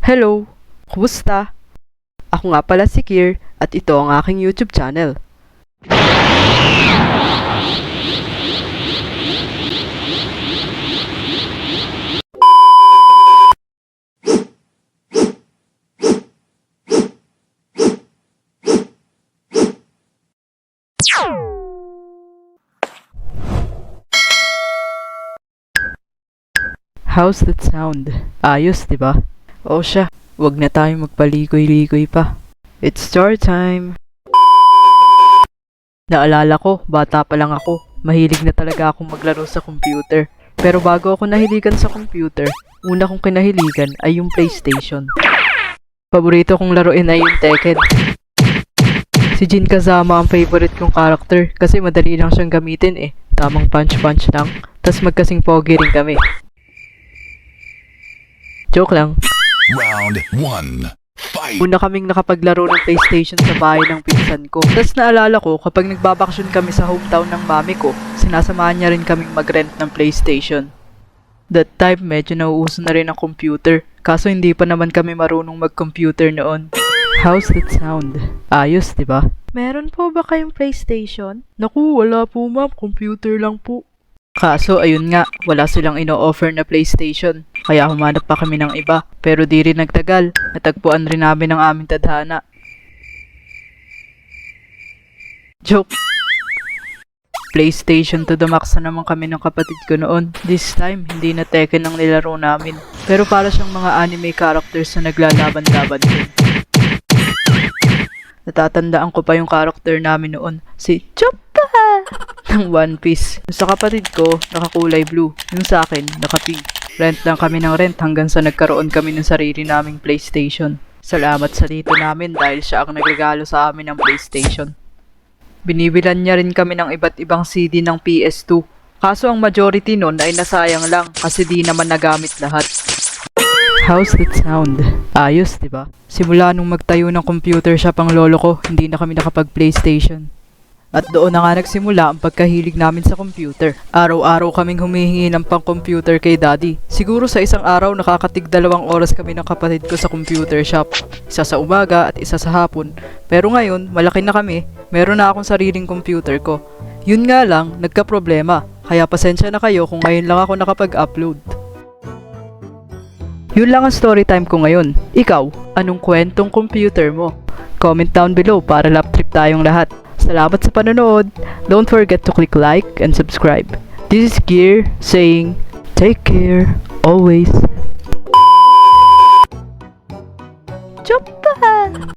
Hello! Kumusta? Ako nga pala si Kier at ito ang aking YouTube channel. How's that sound? Ayos, di ba? O siya, wag na tayong magpaligoy-ligoy pa. It's story time! Naalala ko, bata pa lang ako. Mahilig na talaga akong maglaro sa computer. Pero bago ako nahiligan sa computer, una kong kinahiligan ay yung PlayStation. Paborito kong laruin ay yung Tekken. Si Jin Kazama ang favorite kong character kasi madali lang siyang gamitin eh. Tamang punch-punch lang, tas magkasing pogi rin kami. Joke lang. Round 1. Fight! Una kaming nakapaglaro ng PlayStation sa bahay ng pinsan ko. Tapos naalala ko, kapag nagbabakasyon kami sa hometown ng mami ko, sinasamahan niya rin kaming mag-rent ng PlayStation. That time, medyo nauuso na rin ang computer. Kaso hindi pa naman kami marunong mag-computer noon. How's that sound? Ayos, di ba? Meron po ba kayong PlayStation? Naku, wala po ma'am. Computer lang po. Kaso, ayun nga, wala silang ino-offer na PlayStation. Kaya humanap pa kami ng iba. Pero di rin nagtagal. Natagpuan rin namin ang aming tadhana. Joke! PlayStation to the max na naman kami ng kapatid ko noon. This time, hindi na Tekken ang nilaro namin. Pero para siyang mga anime characters na naglalaban-laban din. Natatandaan ko pa yung character namin noon. Si Choppa! Ng One Piece. Yung sa kapatid ko, nakakulay blue. Yung sa akin, naka-pink. Rent lang kami ng rent hanggang sa nagkaroon kami ng sarili naming PlayStation. Salamat sa tito namin dahil siya ang nagregalo sa amin ng PlayStation. Binibilan niya rin kami ng iba't ibang CD ng PS2. Kaso ang majority nun ay nasayang lang kasi di naman nagamit lahat. How's that sound? Ayos, di ba? Simula nung magtayo ng computer shop ang lolo ko, hindi na kami nakapag-PlayStation. At doon na nga nagsimula ang pagkahilig namin sa computer. Araw-araw kaming humihingi ng pang-computer kay daddy. Siguro sa isang araw nakakatig 2 oras kami ng kapatid ko sa computer shop. Isa sa umaga at isa sa hapon. Pero ngayon, malaki na kami. Meron na akong sariling computer ko. Yun nga lang, nagka-problema. Kaya pasensya na kayo kung ngayon lang ako nakapag-upload. Yun lang ang story time ko ngayon. Ikaw, anong kwentong computer mo? Comment down below para lap trip tayong lahat. Salamat sa panonood. Don't forget to click like and subscribe. This is Gear saying, take care always. Jump!